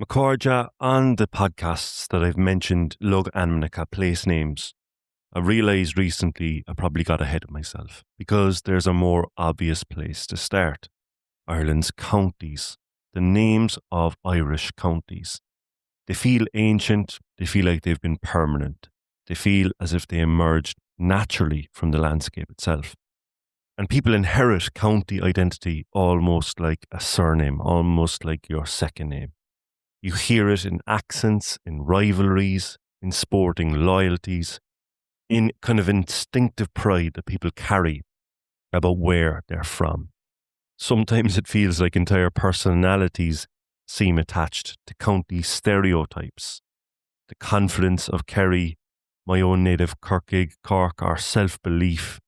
Macorja, on the podcasts that I've mentioned Lug Anmnica place names, I realised recently I probably got ahead of myself because there's a more obvious place to start. Ireland's counties, the names of Irish counties. They feel ancient, they feel like they've been permanent, they feel as if they emerged naturally from the landscape itself. And people inherit county identity almost like a surname, almost like your second name. You hear it in accents, in rivalries, in sporting loyalties, in kind of instinctive pride that people carry about where they're from. Sometimes it feels like entire personalities seem attached to county stereotypes. The confidence of Kerry, my own native County Cork, or self-belief,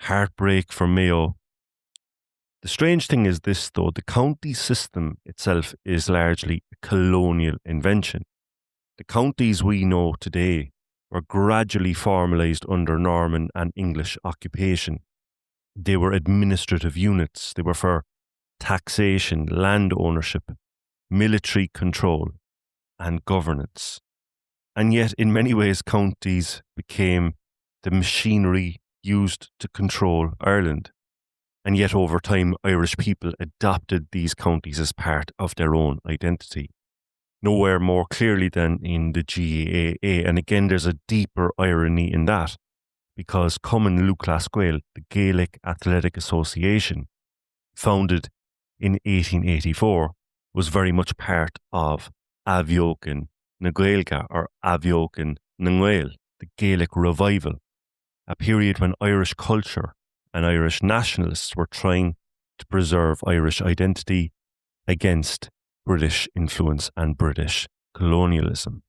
heartbreak for Mayo. The strange thing is this, though, the county system itself is largely a colonial invention. The counties we know today were gradually formalised under Norman and English occupation. They were administrative units. They were for taxation, land ownership, military control, and governance. And yet, in many ways, counties became the machinery used to control Ireland. And yet, over time, Irish people adopted these counties as part of their own identity. Nowhere more clearly than in the GAA. And again, there's a deeper irony in that, because Cumann Lúthchleas Gael, the Gaelic Athletic Association, founded in 1884, was very much part of Athbheochan na Gaeilge, or Athbheochan na Gael, the Gaelic revival, a period when Irish culture and Irish nationalists were trying to preserve Irish identity against British influence and British colonialism.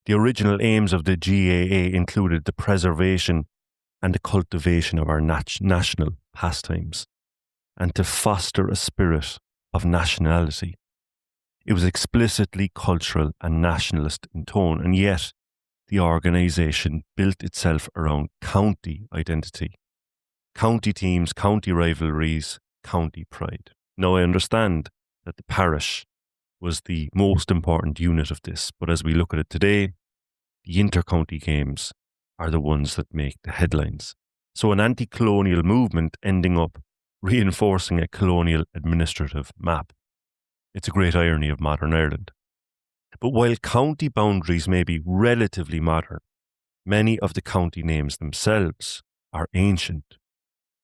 The original aims of the GAA included the preservation and the cultivation of our national pastimes, and to foster a spirit of nationality. It was explicitly cultural and nationalist in tone, and yet the organisation built itself around county identity. County teams, county rivalries, county pride. Now, I understand that the parish was the most important unit of this, but as we look at it today, the inter-county games are the ones that make the headlines. So an anti-colonial movement ending up reinforcing a colonial administrative map. It's a great irony of modern Ireland. But while county boundaries may be relatively modern, many of the county names themselves are ancient,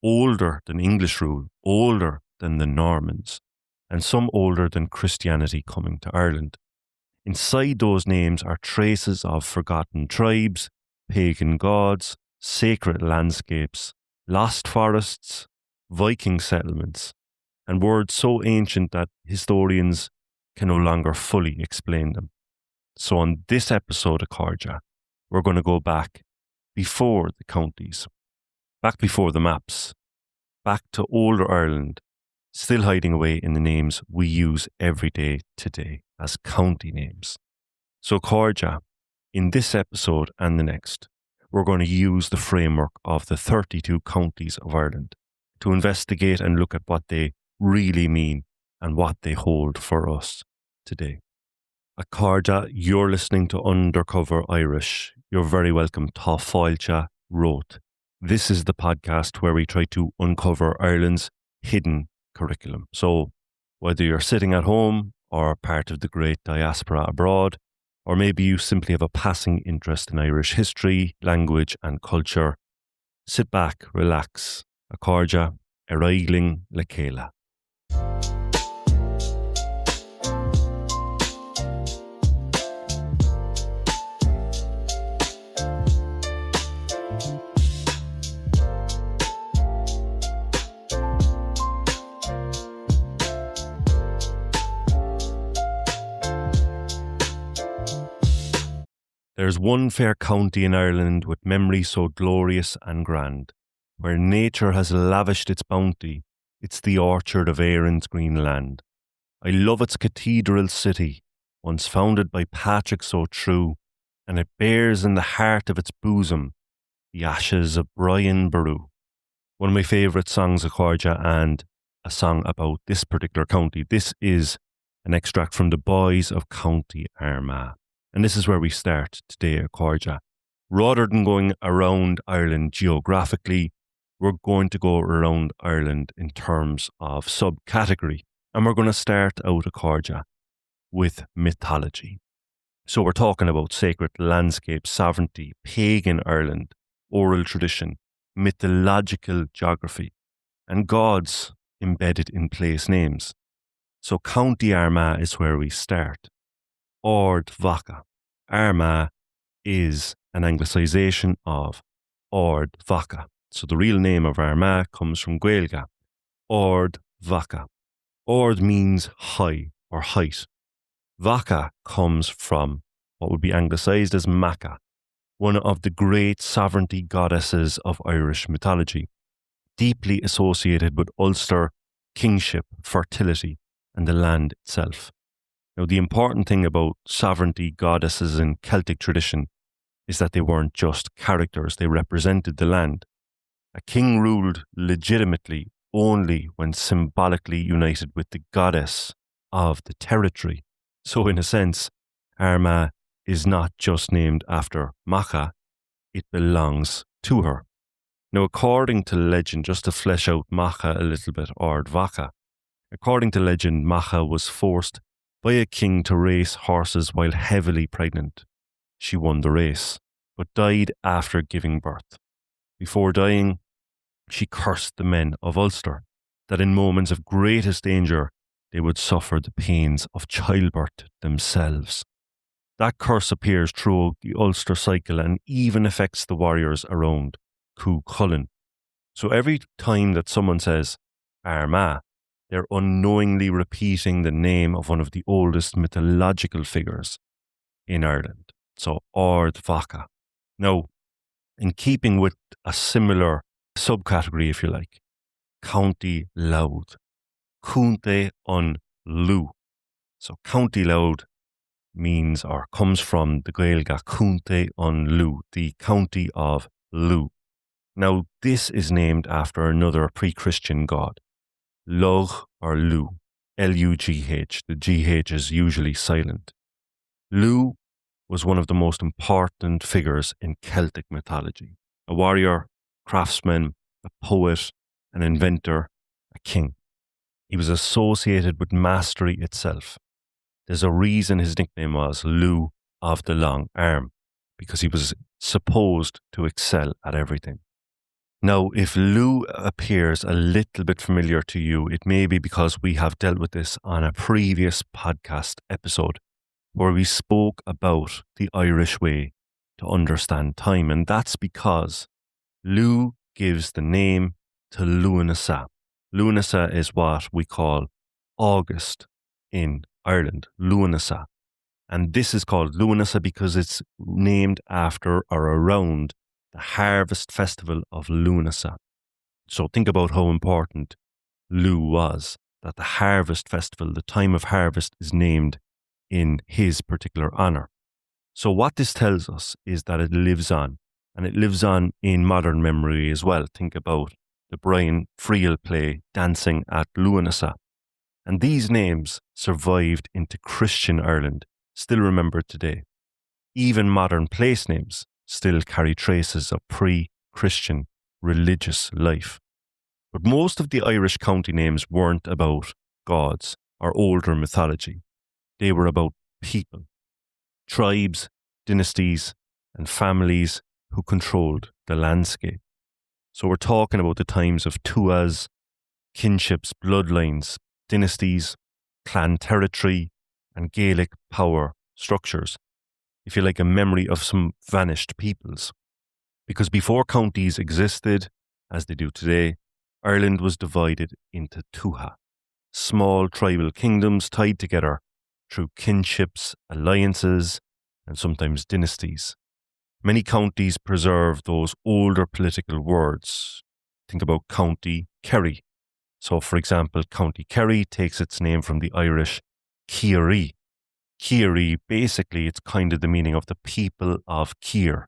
older than English rule, older than the Normans, and some older than Christianity coming to Ireland. Inside those names are traces of forgotten tribes, pagan gods, sacred landscapes, lost forests, Viking settlements, and words so ancient that historians can no longer fully explain them. So on this episode of Corja, we're going to go back before the counties, back before the maps, back to older Ireland, still hiding away in the names we use every day today as county names. So Corja, in this episode and the next, we're going to use the framework of the 32 counties of Ireland to investigate and look at what they really mean and what they hold for us today. Corja, you're listening to Undercover Irish. You're very welcome. Tá Fáilte Wrote. This is the podcast where we try to uncover Ireland's hidden curriculum. So whether you're sitting at home or part of the great diaspora abroad, or maybe you simply have a passing interest in Irish history, language and culture, sit back, relax. Corja, Eraigling le Céile. There's one fair county in Ireland with memory so glorious and grand, where nature has lavished its bounty. It's the orchard of Erin's green land. I love its cathedral city, once founded by Patrick so true, and it bears in the heart of its bosom the ashes of Brian Boru. One of my favourite songs of Corja, and a song about this particular county. This is an extract from The Boys of County Armagh. And this is where we start today at Corja. Rather than going around Ireland geographically, we're going to go around Ireland in terms of subcategory. And we're going to start out at Corja with mythology. So we're talking about sacred landscape, sovereignty, pagan Ireland, oral tradition, mythological geography, and gods embedded in place names. So County Armagh is where we start. Ord Vaca. Armagh is an anglicisation of Ord Vaca. So the real name of Armagh comes from Gaeilge. Ord Vaca. Ord means high or height. Vaca comes from what would be anglicised as Macha, one of the great sovereignty goddesses of Irish mythology, deeply associated with Ulster, kingship, fertility, and the land itself. Now, the important thing about sovereignty goddesses in Celtic tradition is that they weren't just characters, they represented the land. A king ruled legitimately only when symbolically united with the goddess of the territory. So in a sense, Armagh is not just named after Macha, it belongs to her. Now, according to legend, just to flesh out Macha a little bit, Ord Vaca, according to legend, Macha was forced by a king to race horses while heavily pregnant. She won the race, but died after giving birth. Before dying, she cursed the men of Ulster that in moments of greatest danger, they would suffer the pains of childbirth themselves. That curse appears throughout the Ulster cycle and even affects the warriors around Cú Chulainn. So every time that someone says Armagh, they're unknowingly repeating the name of one of the oldest mythological figures in Ireland. So Ord Vaca. Now, in keeping with a similar subcategory, if you like, County Louth. County on Lou. So County Louth means or comes from the Gaeilge County on Lou, the county of Lou. Now, this is named after another pre-Christian god, Lugh or Lugh, L-U-G-H. The G-H is usually silent. Lugh was one of the most important figures in Celtic mythology. A warrior, craftsman, a poet, an inventor, a king. He was associated with mastery itself. There's a reason his nickname was Lugh of the Long Arm, because he was supposed to excel at everything. Now, if Lugh appears a little bit familiar to you, it may be because we have dealt with this on a previous podcast episode where we spoke about the Irish way to understand time, and that's because Lugh gives the name to Luanasa. Luanasa is what we call August in Ireland, Luanasa. And this is called Luanasa because it's named after or around the harvest festival of Luanasa. So think about how important Lugh was, that the harvest festival, the time of harvest, is named in his particular honour. So what this tells us is that it lives on, and it lives on in modern memory as well. Think about the Brian Friel play Dancing at Luanasa. And these names survived into Christian Ireland, still remembered today. Even modern place names still carry traces of pre-Christian religious life. But most of the Irish county names weren't about gods or older mythology. They were about people, tribes, dynasties, and families who controlled the landscape. So we're talking about the times of tuas, kinships, bloodlines, dynasties, clan territory, and Gaelic power structures. If you like, a memory of some vanished peoples. Because before counties existed, as they do today, Ireland was divided into tuatha, small tribal kingdoms tied together through kinships, alliances, and sometimes dynasties. Many counties preserve those older political words. Think about County Kerry. So, for example, County Kerry takes its name from the Irish Ciarí. Ciarí, basically, it's kind of the meaning of the people of Ciar.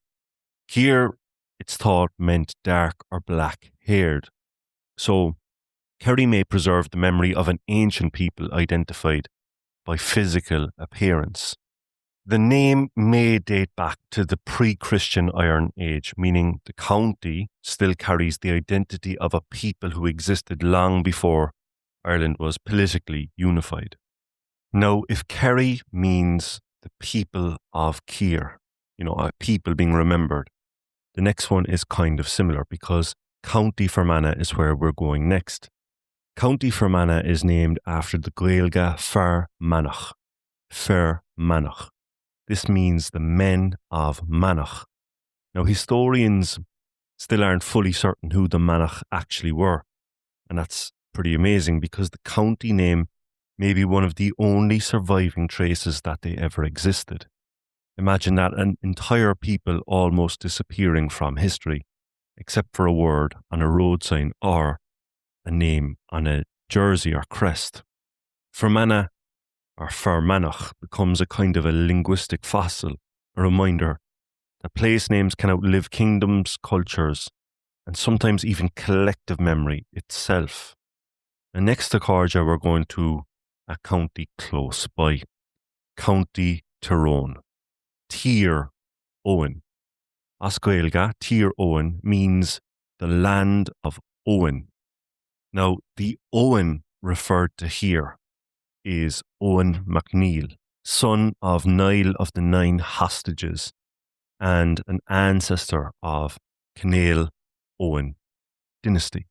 Ciar, it's thought, meant dark or black-haired. So, Kerry may preserve the memory of an ancient people identified by physical appearance. The name may date back to the pre-Christian Iron Age, meaning the county still carries the identity of a people who existed long before Ireland was politically unified. Now, if Kerry means the people of Keir, a people being remembered, the next one is kind of similar because County Fermanagh is where we're going next. County Fermanagh is named after the Gaeilge Fermanagh. Fermanagh. This means the men of Manach. Now, historians still aren't fully certain who the Manach actually were. And that's pretty amazing because the county name may be one of the only surviving traces that they ever existed. Imagine that, an entire people almost disappearing from history, except for a word on a road sign or a name on a jersey or crest. Fermanagh or Fermanagh becomes a kind of a linguistic fossil, a reminder that place names can outlive kingdoms, cultures, and sometimes even collective memory itself. And next to Carja, we're going to a county close by, County Tyrone. Tír Owen. As Gaeilge, Tír Owen means the land of Owen. Now, the Owen referred to here is Owen MacNeill, son of Niall of the Nine Hostages and an ancestor of Canail Owen dynasty.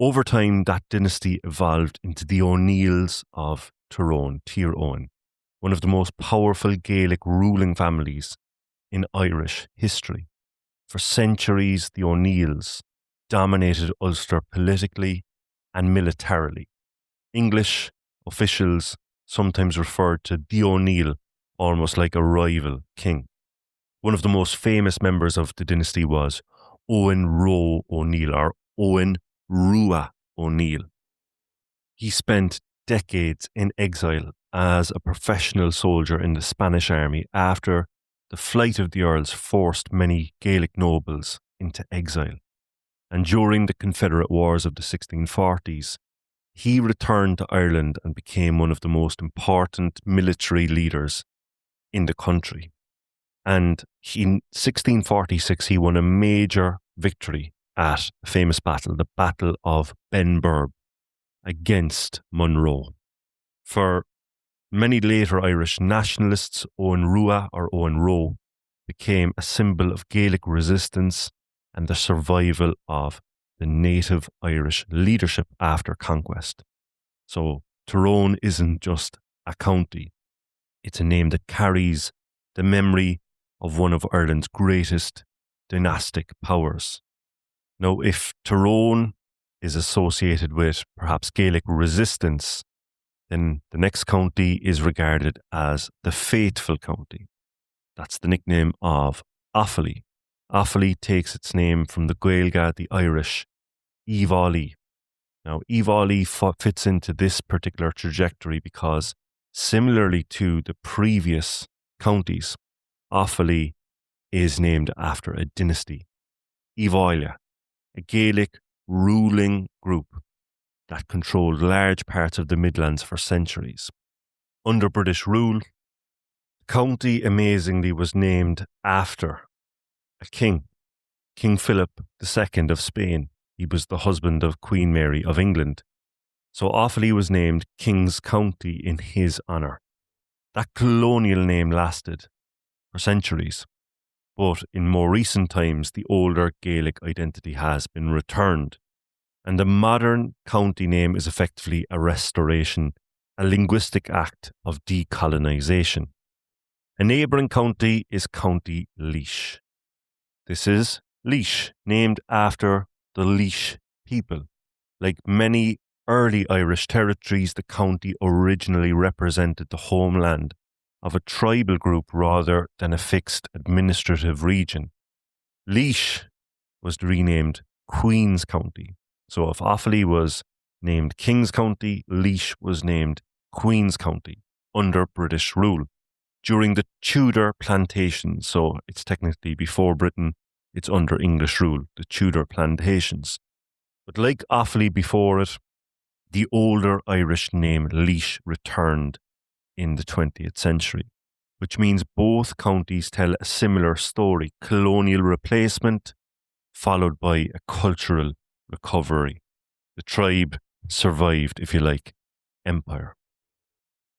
Over time, that dynasty evolved into the O'Neills of Tyrone, Tír Owen, one of the most powerful Gaelic ruling families in Irish history. For centuries, the O'Neills dominated Ulster politically and militarily. English officials sometimes referred to the O'Neill almost like a rival king. One of the most famous members of the dynasty was Owen Roe O'Neill, or Owen Rua O'Neill. He spent decades in exile as a professional soldier in the Spanish army after the flight of the Earls forced many Gaelic nobles into exile. And during the Confederate Wars of the 1640s, he returned to Ireland and became one of the most important military leaders in the country. And in 1646, he won a major victory at a famous battle, the Battle of Benburb, against Monroe. For many later Irish nationalists, Owen Rua or Owen Roe became a symbol of Gaelic resistance and the survival of the native Irish leadership after conquest. So Tyrone isn't just a county, it's a name that carries the memory of one of Ireland's greatest dynastic powers. Now, if Tyrone is associated with perhaps Gaelic resistance, then the next county is regarded as the Faithful County. That's the nickname of Offaly. Offaly takes its name from the Gaeilge, the Irish, Evály. Now, Evály fits into this particular trajectory because, similarly to the previous counties, Offaly is named after a dynasty, Evália, a Gaelic ruling group that controlled large parts of the Midlands for centuries. Under British rule, the county amazingly was named after a king, King Philip II of Spain. He was the husband of Queen Mary of England. So Offaly was named King's County in his honour. That colonial name lasted for centuries, but in more recent times, the older Gaelic identity has been returned. And the modern county name is effectively a restoration, a linguistic act of decolonisation. A neighbouring county is County Laois. This is Laois, named after the Laois people. Like many early Irish territories, the county originally represented the homeland of a tribal group rather than a fixed administrative region. Laois was renamed Queen's County. So if Offaly was named King's County, Laois was named Queen's County under British rule. During the Tudor plantations, so it's technically before Britain, it's under English rule, the Tudor plantations. But like Offaly before it, the older Irish name Laois returned in the 20th century, which means both counties tell a similar story: colonial replacement followed by a cultural recovery. The tribe survived, if you like, empire.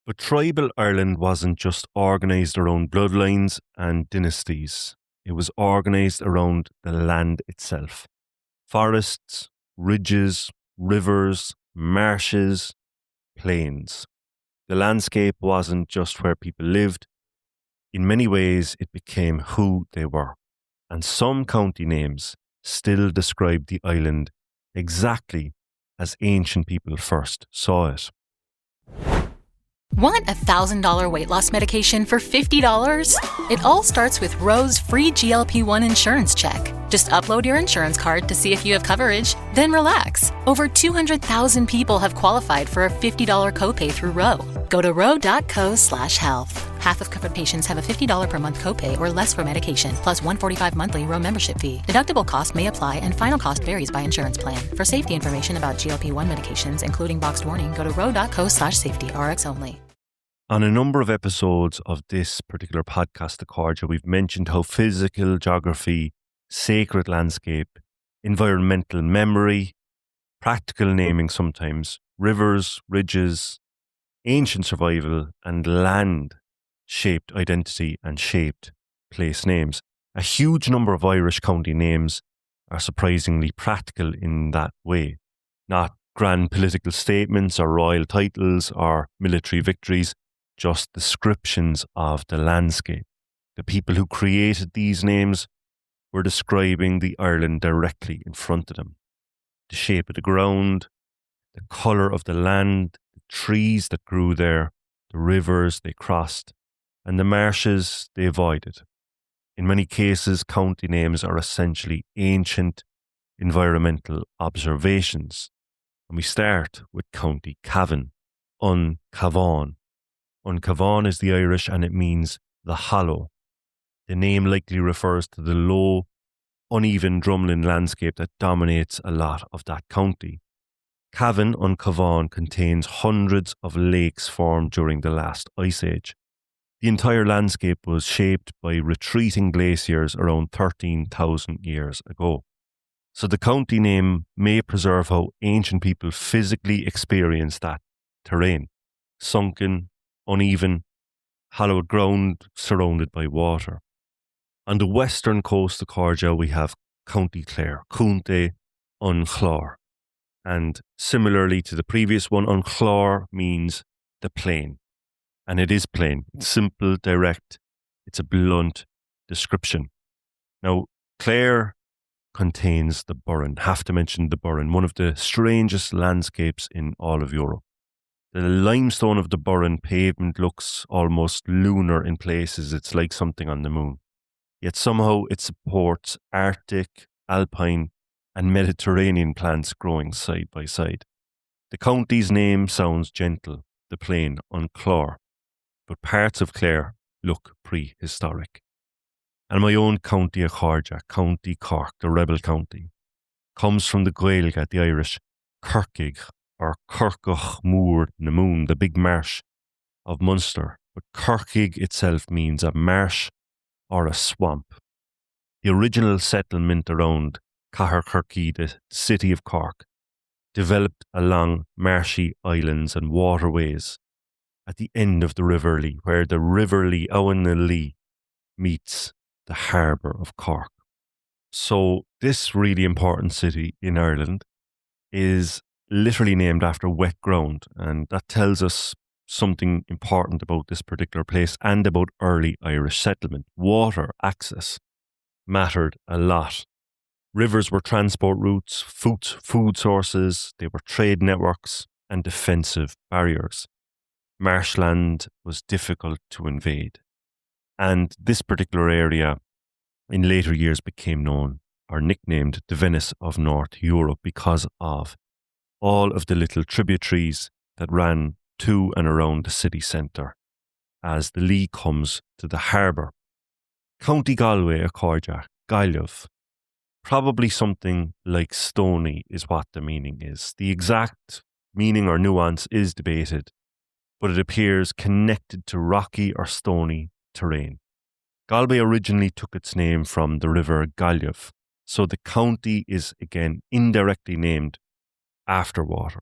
But tribal Ireland wasn't just organised around bloodlines and dynasties. It was organised around the land itself. Forests, ridges, rivers, marshes, plains. The landscape wasn't just where people lived. In many ways, it became who they were. And some county names still describe the island exactly as ancient people first saw it. Want $1,000 weight loss medication for $50? It all starts with Rose's free GLP-1 insurance check. Just upload your insurance card to see if you have coverage, then relax. Over 200,000 people have qualified for a $50 copay through Ro. Go to ro.co/health. Half of covered patients have a $50 per month copay or less for medication, plus $145 monthly Ro membership fee. Deductible cost may apply and final cost varies by insurance plan. For safety information about GLP-1 medications, including boxed warning, go to ro.co/safety, RX only. On a number of episodes of this particular podcast, The Cordia, we've mentioned how physical geography, sacred landscape, environmental memory, practical naming sometimes, rivers, ridges, ancient survival, and land shaped identity and shaped place names. A huge number of Irish county names are surprisingly practical in that way. Not grand political statements or royal titles or military victories, just descriptions of the landscape. The people who created these names were describing the Ireland directly in front of them. The shape of the ground, the colour of the land, the trees that grew there, the rivers they crossed, and the marshes they avoided. In many cases, county names are essentially ancient environmental observations. And we start with County Cavan, Cavan. Cavan is the Irish and it means the hollow. The name likely refers to the low, uneven drumlin landscape that dominates a lot of that county. Cavan contains hundreds of lakes formed during the last ice age. The entire landscape was shaped by retreating glaciers around 13,000 years ago. So the county name may preserve how ancient people physically experienced that terrain: sunken, uneven, hallowed ground surrounded by water. On the western coast of Cordia, we have County Clare, Cúnta an Chlár. And similarly to the previous one, an Chlár means the plain. And it is plain. It's simple, direct. It's a blunt description. Now, Clare contains the Burren. Have to mention the Burren, one of the strangest landscapes in all of Europe. The limestone of the Burren pavement looks almost lunar in places. It's like something on the moon. Yet somehow it supports Arctic, Alpine, and Mediterranean plants growing side by side. The county's name sounds gentle, the plain, an Chlár, but parts of Clare look prehistoric. And my own county of Cordia, County Cork, the rebel county, comes from the Gaeilge, the Irish, Kirkig, or Kirkach Múr na Moon, the big marsh of Munster. But Kirkig itself means a marsh or a swamp. The original settlement around Caherkirky, the city of Cork, developed along marshy islands and waterways at the end of the River Lee, where the River Lee, Owen Lee, meets the harbour of Cork. So this really important city in Ireland is literally named after wet ground, and that tells us something important about this particular place and about early Irish settlement. Water access mattered a lot. Rivers were transport routes, food sources, they were trade networks and defensive barriers. Marshland was difficult to invade. And this particular area in later years became known or nicknamed the Venice of North Europe because of all of the little tributaries that ran to and around the city centre as the Lee comes to the harbour. County Galway, Cordia, Gaillimh, probably something like stony is what the meaning is. The exact meaning or nuance is debated, but it appears connected to rocky or stony terrain. Galway originally took its name from the river Gallev, so the county is again indirectly named after water.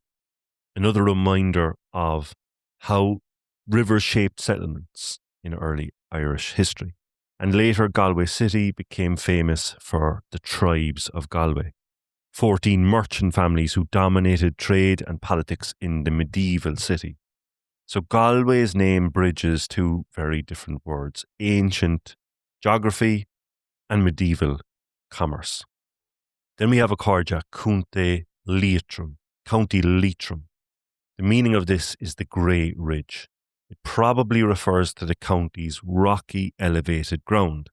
Another reminder of how rivers shaped settlements in early Irish history. And later, Galway City became famous for the tribes of Galway, 14 merchant families who dominated trade and politics in the medieval city. So Galway's name bridges two very different words: ancient geography and medieval commerce. Then we have a Corja, County Leitrim, County Leitrim. The meaning of this is the Grey Ridge. It probably refers to the county's rocky, elevated ground.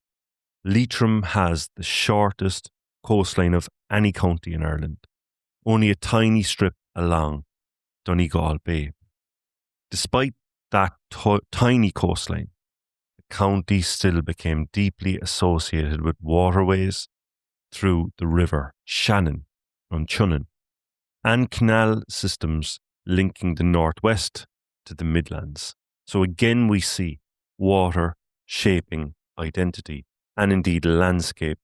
Leitrim has the shortest coastline of any county in Ireland, only a tiny strip along Donegal Bay. Despite that tiny coastline, the county still became deeply associated with waterways through the river Shannon on Chunnan and canal systems linking the northwest to the Midlands. So again, we see water shaping identity and indeed landscape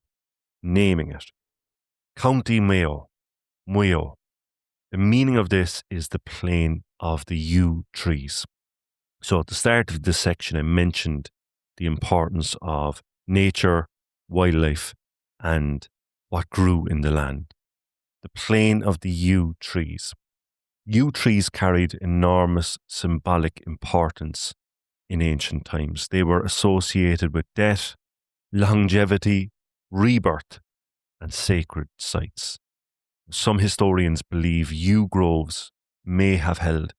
naming it. County Mayo, Mayo. The meaning of this is the plain of the yew trees. So at the start of this section, I mentioned the importance of nature, wildlife, and what grew in the land. The plain of the yew trees. Yew trees carried enormous symbolic importance in ancient times. They were associated with death, longevity, rebirth, and sacred sites. Some historians believe yew groves may have held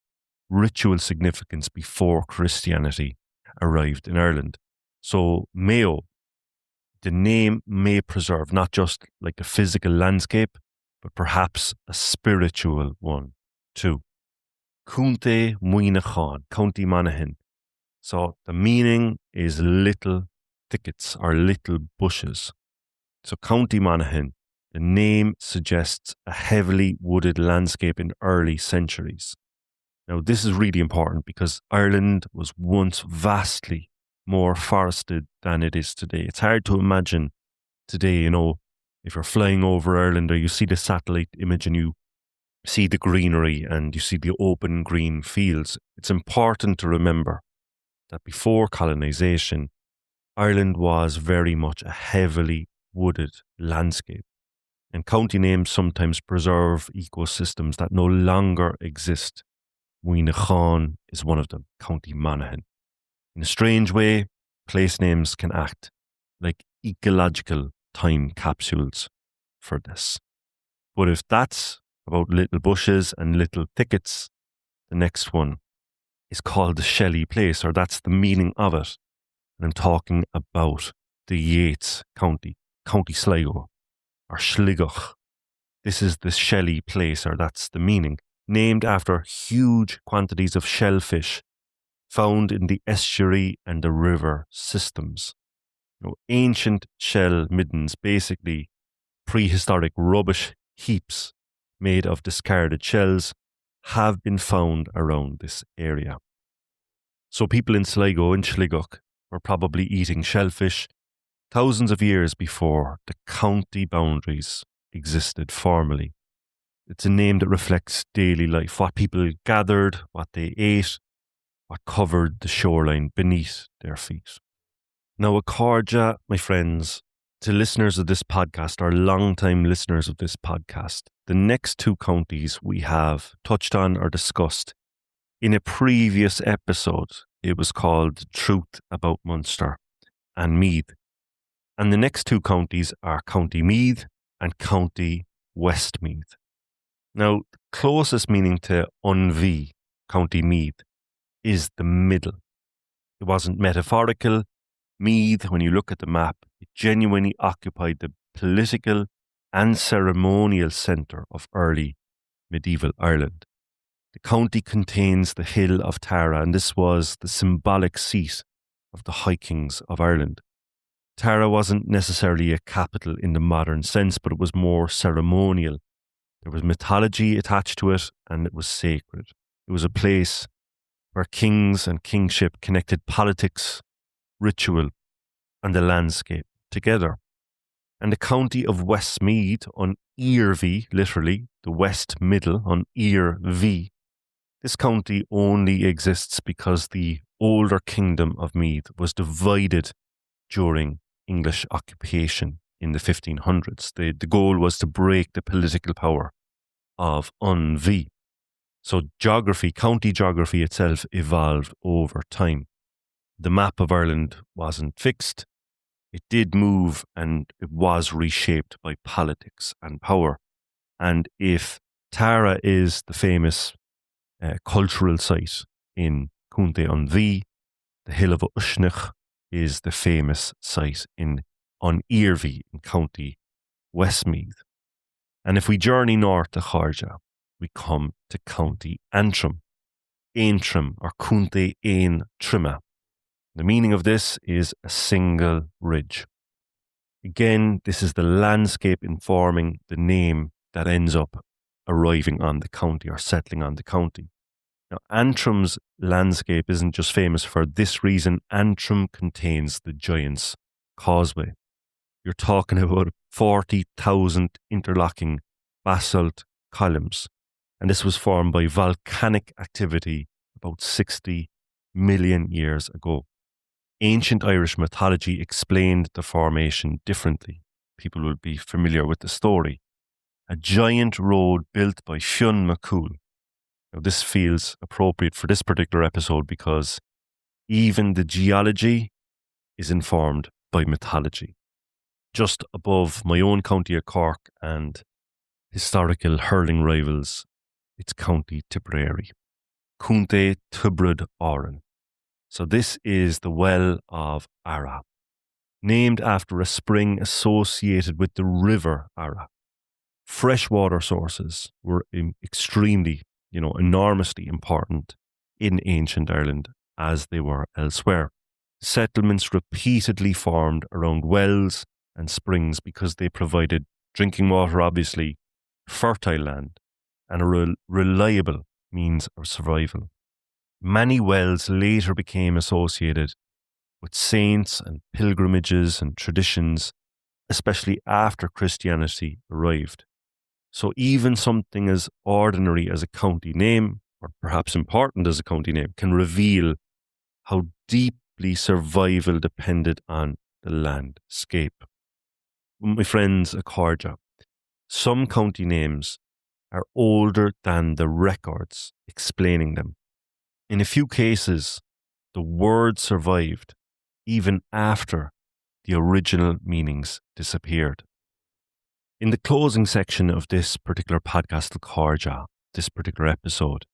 ritual significance before Christianity arrived in Ireland. So Mayo, the name may preserve not just like a physical landscape, but perhaps a spiritual one too. County Muinachan, County Monaghan. So the meaning is little thickets or little bushes. So County Monaghan, the name suggests a heavily wooded landscape in early centuries. Now this is really important because Ireland was once vastly more forested than it is today. It's hard to imagine today, if you're flying over Ireland or you see the satellite image and you see the greenery and you see the open green fields. It's important to remember that before colonisation, Ireland was very much a heavily wooded landscape. And county names sometimes preserve ecosystems that no longer exist. Muinachan is one of them, County Monaghan. In a strange way, place names can act like ecological time capsules for this. But if that's about little bushes and little thickets, the next one is called the Shelley Place, or that's the meaning of it. And I'm talking about the Yates County, County Sligo, or Sligoch. This is the Shelley Place, or that's the meaning, named after huge quantities of shellfish found in the estuary and the river systems. Ancient shell middens, basically prehistoric rubbish heaps made of discarded shells, have been found around this area. So people in Sligo and Sligoch were probably eating shellfish thousands of years before the county boundaries existed formally. It's a name that reflects daily life, what people gathered, what they ate, what covered the shoreline beneath their feet. Now, a cordia, my friends, to listeners of this podcast, or long-time listeners of this podcast, the next two counties we have touched on or discussed in a previous episode. It was called Truth About Munster and Meath. And the next two counties are County Meath and County Westmeath. Now, the closest meaning to Unvi, County Meath, is the middle. It wasn't metaphorical. Meath, when you look at the map, it genuinely occupied the political and ceremonial centre of early medieval Ireland. The county contains the hill of Tara, and this was the symbolic seat of the High Kings of Ireland. Tara wasn't necessarily a capital in the modern sense, but it was more ceremonial. There was mythology attached to it, and it was sacred. It was a place where kings and kingship connected politics, ritual, and the landscape together. And the county of Westmeath on Earvie, literally, the West Middle on Earvie. This county only exists because the older kingdom of Meath was divided during English occupation in the 1500s. The goal was to break the political power of Unvie. So county geography itself evolved over time. The map of Ireland wasn't fixed. It did move and it was reshaped by politics and power. And if Tara is the famous cultural site in County Unvie, the Hill of Ushnich is the famous site on Earvie in County Westmeath. And if we journey north to Chorja, we come to County Antrim, Aintrim or County Ain Trimma. The meaning of this is a single ridge. Again, this is the landscape informing the name that ends up arriving on the county or settling on the county. Now, Antrim's landscape isn't just famous for this reason. Antrim contains the Giant's Causeway. You're talking about 40,000 interlocking basalt columns. And this was formed by volcanic activity about 60 million years ago. Ancient Irish mythology explained the formation differently. People will be familiar with the story. A giant road built by Fionn McCool. Now, this feels appropriate for this particular episode because even the geology is informed by mythology. Just above my own county of Cork and historical hurling rivals, it's County Tipperary. County Tubrud Oran. So this is the Well of Ara, named after a spring associated with the river Ara. Freshwater sources were extremely, enormously important in ancient Ireland as they were elsewhere. Settlements repeatedly formed around wells and springs because they provided drinking water, obviously, fertile land, and a reliable means of survival. Many wells later became associated with saints and pilgrimages and traditions, especially after Christianity arrived. So even something as ordinary as a county name, or perhaps important as a county name, can reveal how deeply survival depended on the landscape. My friends at Chorja, some county names are older than the records explaining them. In a few cases, the word survived even after the original meanings disappeared. In the closing section of this particular podcast, the Chorja, this particular episode,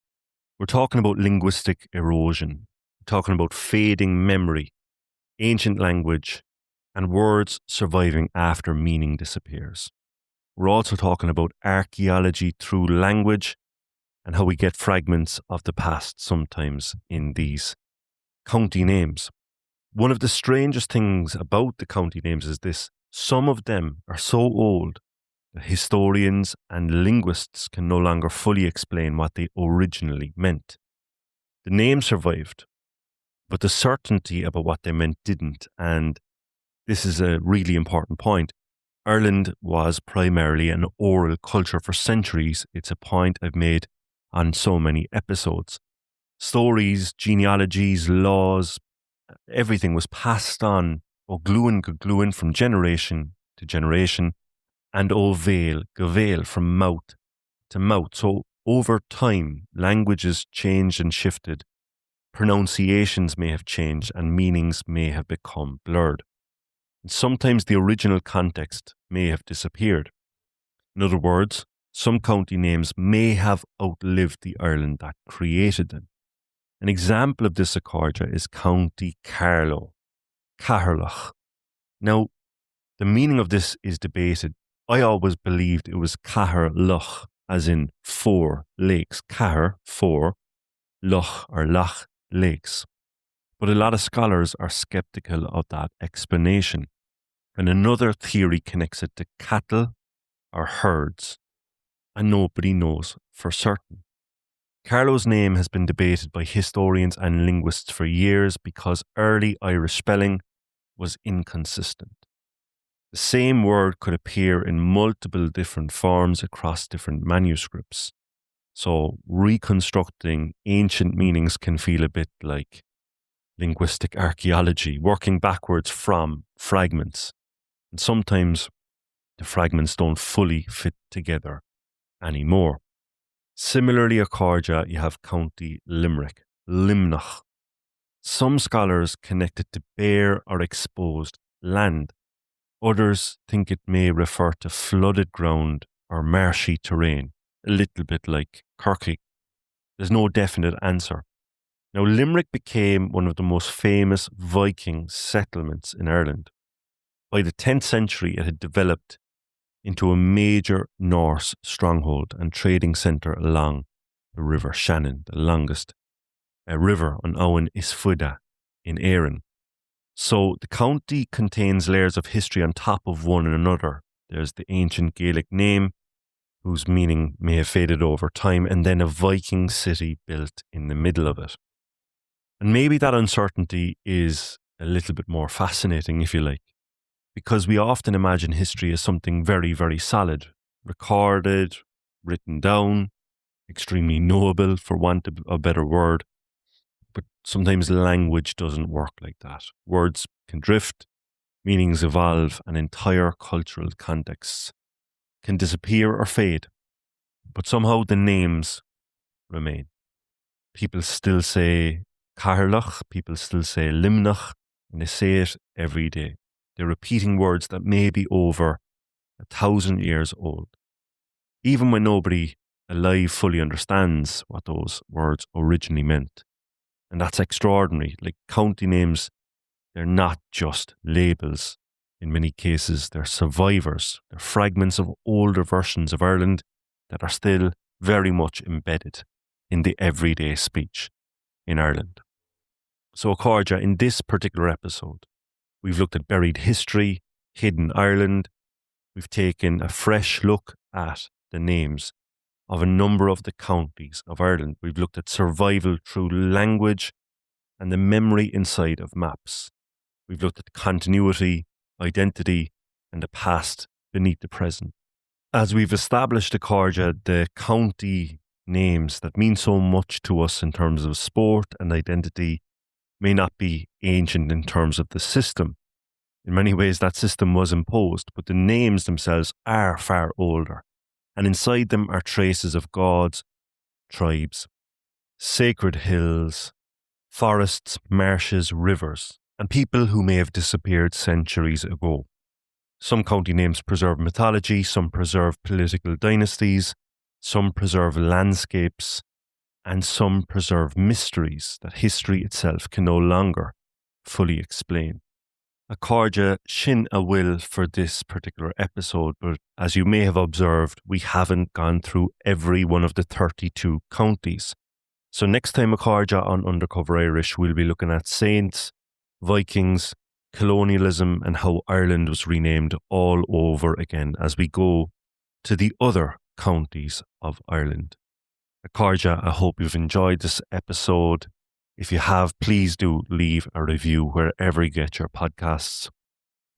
we're talking about linguistic erosion. We're talking about fading memory, ancient language, and words surviving after meaning disappears. We're also talking about archaeology through language and how we get fragments of the past sometimes in these county names. One of the strangest things about the county names is this: some of them are so old that historians and linguists can no longer fully explain what they originally meant. The name survived, but the certainty about what they meant didn't, and this is a really important point. Ireland was primarily an oral culture for centuries. It's a point I've made on so many episodes. Stories, genealogies, laws, everything was passed on, ó gluin from generation to generation, and ó veil go veil from mouth to mouth. So over time, languages changed and shifted. Pronunciations may have changed and meanings may have become blurred. And sometimes the original context may have disappeared. In other words, some county names may have outlived the Ireland that created them. An example of this at Chorja is County Carlow, Catherlough. Now, the meaning of this is debated. I always believed it was Catherlough, as in 4 lakes. Cather, 4, loch or lach, lakes. But a lot of scholars are skeptical of that explanation. And another theory connects it to cattle or herds, and nobody knows for certain. Carlow's name has been debated by historians and linguists for years because early Irish spelling was inconsistent. The same word could appear in multiple different forms across different manuscripts. So reconstructing ancient meanings can feel a bit like linguistic archaeology, working backwards from fragments. And sometimes the fragments don't fully fit together anymore. Similarly, a Corja, you have County Limerick, Limnach. Some scholars connect it to bare or exposed land. Others think it may refer to flooded ground or marshy terrain, a little bit like Kirky. There's no definite answer. Now, Limerick became one of the most famous Viking settlements in Ireland. By the 10th century, it had developed into a major Norse stronghold and trading centre along the River Shannon, the longest river on Owen Isfuda in Éireann. So the county contains layers of history on top of one another. There's the ancient Gaelic name, whose meaning may have faded over time, and then a Viking city built in the middle of it. And maybe that uncertainty is a little bit more fascinating, if you like, because we often imagine history as something very, very solid, recorded, written down, extremely knowable, for want of a better word. But sometimes language doesn't work like that. Words can drift, meanings evolve, and entire cultural contexts can disappear or fade. But somehow the names remain. People still say Carlach, people still say Limnach, and they say it every day. They're repeating words that may be over 1,000 years old. Even when nobody alive fully understands what those words originally meant. And that's extraordinary. Like county names, they're not just labels. In many cases, they're survivors. They're fragments of older versions of Ireland that are still very much embedded in the everyday speech in Ireland. So, Corja, in this particular episode, we've looked at buried history, hidden Ireland. We've taken a fresh look at the names of a number of the counties of Ireland. We've looked at survival through language and the memory inside of maps. We've looked at continuity, identity, and the past beneath the present. As we've established, Corja, the county names that mean so much to us in terms of sport and identity may not be ancient in terms of the system. In many ways, that system was imposed, but the names themselves are far older. And inside them are traces of gods, tribes, sacred hills, forests, marshes, rivers, and people who may have disappeared centuries ago. Some county names preserve mythology, some preserve political dynasties, some preserve landscapes, and some preserve mysteries that history itself can no longer fully explain. A Corja shin a will for this particular episode, but as you may have observed, we haven't gone through every one of the 32 counties. So next time a Corja on Undercover Irish, we'll be looking at saints, Vikings, colonialism, and how Ireland was renamed all over again as we go to the other counties of Ireland. A Corja, I hope you've enjoyed this episode. If you have, please do leave a review wherever you get your podcasts.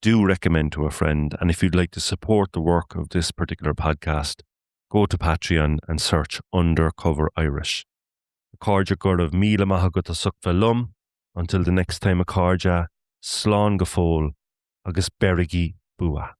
Do recommend to a friend. And if you'd like to support the work of this particular podcast, go to Patreon and search Undercover Irish. A Corja Gurav Mila Mahagata Sukvalum. Until the next time, a Corja, Slán Gafol, Agus Berigi Bua.